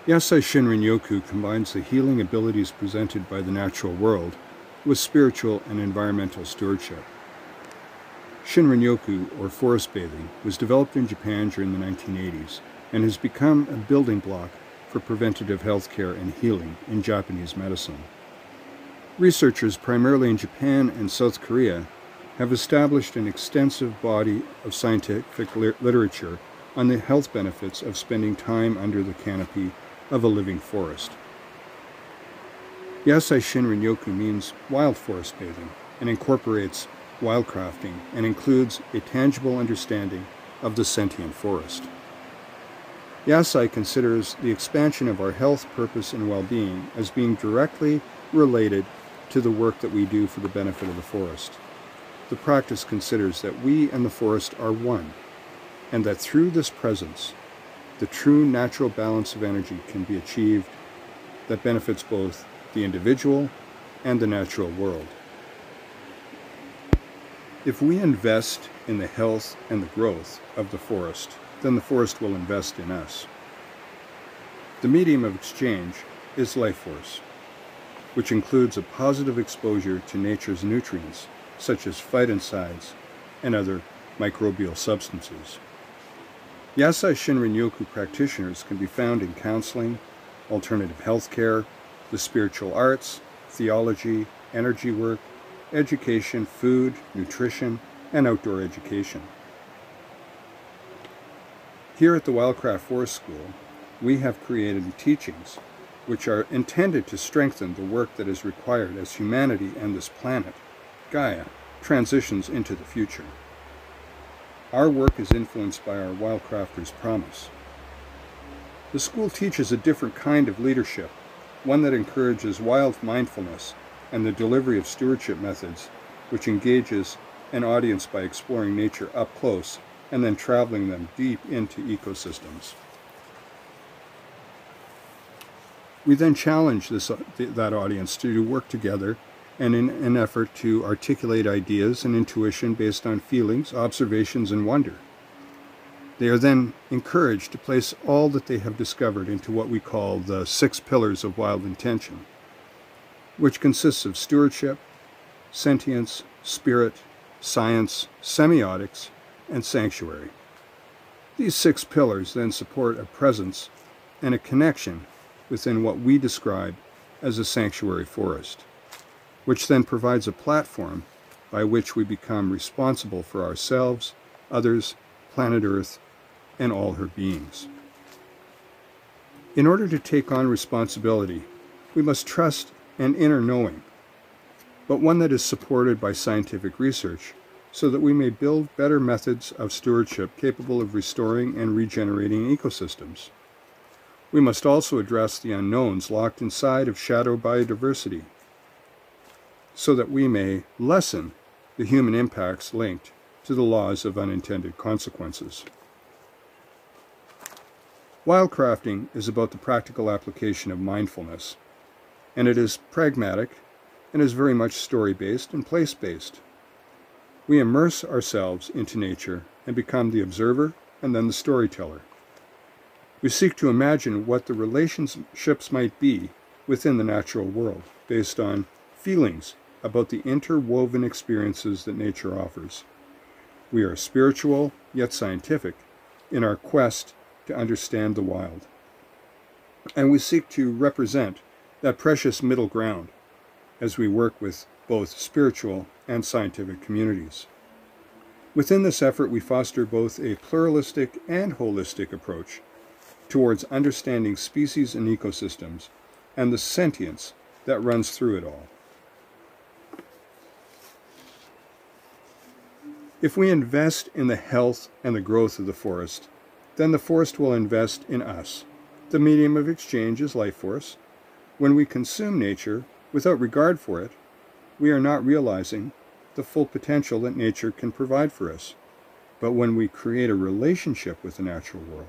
Yasei Shinrin Yoku combines the healing abilities presented by the natural world with spiritual and environmental stewardship. Shinrin Yoku, or forest bathing, was developed in Japan during the 1980s and has become a building block for preventative health care and healing in Japanese medicine. Researchers primarily in Japan and South Korea have established an extensive body of scientific literature on the health benefits of spending time under the canopy of a living forest. Yasei Shinrin Yoku means wild forest bathing and incorporates wildcrafting and includes a tangible understanding of the sentient forest. Yasei considers the expansion of our health, purpose, and well-being as being directly related to the work that we do for the benefit of the forest. The practice considers that we and the forest are one, and that through this presence, the true natural balance of energy can be achieved that benefits both the individual and the natural world. If we invest in the health and the growth of the forest, then the forest will invest in us. The medium of exchange is life force, which includes a positive exposure to nature's nutrients, such as phytoncides and other microbial substances. Yasei Shinrin Yoku practitioners can be found in counseling, alternative health care, the spiritual arts, theology, energy work, education, food, nutrition, and outdoor education. Here at the Wildcraft Forest School, we have created teachings which are intended to strengthen the work that is required as humanity and this planet, Gaia, transitions into the future. Our work is influenced by our Wildcrafters' promise. The school teaches a different kind of leadership, one that encourages wild mindfulness and the delivery of stewardship methods, which engages an audience by exploring nature up close and then traveling them deep into ecosystems. We then challenge that audience to work together and in an effort to articulate ideas and intuition based on feelings, observations, and wonder. They are then encouraged to place all that they have discovered into what we call the 6 pillars of wild intention, which consists of stewardship, sentience, spirit, science, semiotics, and sanctuary. These 6 pillars then support a presence and a connection within what we describe as a sanctuary forest, which then provides a platform by which we become responsible for ourselves, others, planet Earth, and all her beings. In order to take on responsibility, we must trust an inner knowing, but one that is supported by scientific research, so that we may build better methods of stewardship capable of restoring and regenerating ecosystems. We must also address the unknowns locked inside of shadow biodiversity, so that we may lessen the human impacts linked to the laws of unintended consequences. Wildcrafting is about the practical application of mindfulness, and it is pragmatic and is very much story-based and place-based. We immerse ourselves into nature and become the observer and then the storyteller. We seek to imagine what the relationships might be within the natural world based on feelings about the interwoven experiences that nature offers. We are spiritual yet scientific in our quest to understand the wild. And we seek to represent that precious middle ground as we work with both spiritual and scientific communities. Within this effort, we foster both a pluralistic and holistic approach towards understanding species and ecosystems and the sentience that runs through it all. If we invest in the health and the growth of the forest, then the forest will invest in us. The medium of exchange is life force. When we consume nature without regard for it, we are not realizing the full potential that nature can provide for us. But when we create a relationship with the natural world,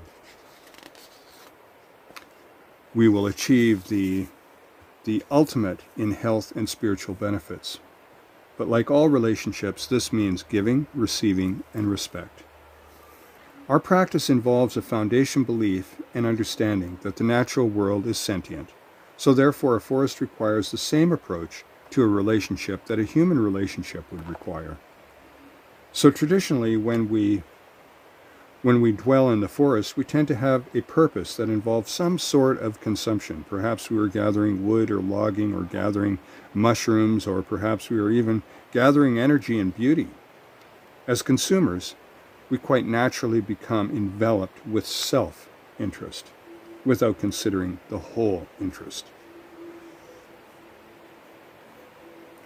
we will achieve the ultimate in health and spiritual benefits. But like all relationships, this means giving, receiving, and respect. Our practice involves a foundation belief and understanding that the natural world is sentient. So therefore, a forest requires the same approach to a relationship that a human relationship would require. So traditionally, when we dwell in the forest, we tend to have a purpose that involves some sort of consumption. Perhaps we were gathering wood or logging or gathering mushrooms, or perhaps we were even gathering energy and beauty. As consumers, we quite naturally become enveloped with self-interest without considering the whole interest.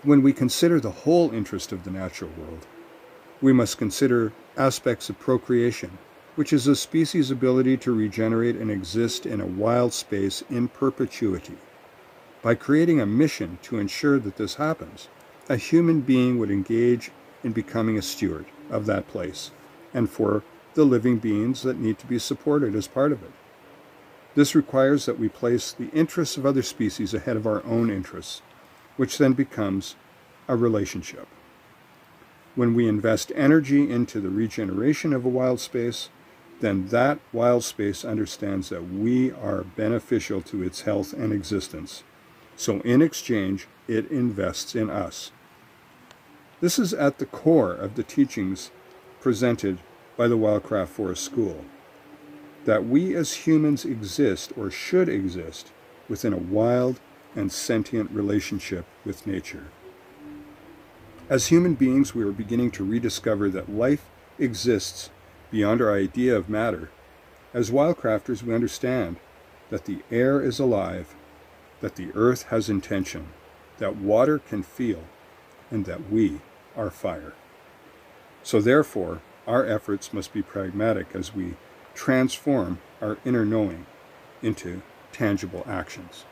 When we consider the whole interest of the natural world, we must consider aspects of procreation, which is a species' ability to regenerate and exist in a wild space in perpetuity. By creating a mission to ensure that this happens, a human being would engage in becoming a steward of that place, and for the living beings that need to be supported as part of it. This requires that we place the interests of other species ahead of our own interests, which then becomes a relationship. When we invest energy into the regeneration of a wild space, then that wild space understands that we are beneficial to its health and existence. So in exchange, it invests in us. This is at the core of the teachings presented by the Wildcraft Forest School, that we as humans exist, or should exist, within a wild and sentient relationship with nature. As human beings, we are beginning to rediscover that life exists beyond our idea of matter. As wildcrafters, we understand that the air is alive, that the earth has intention, that water can feel, and that we are fire. So therefore, our efforts must be pragmatic as we transform our inner knowing into tangible actions.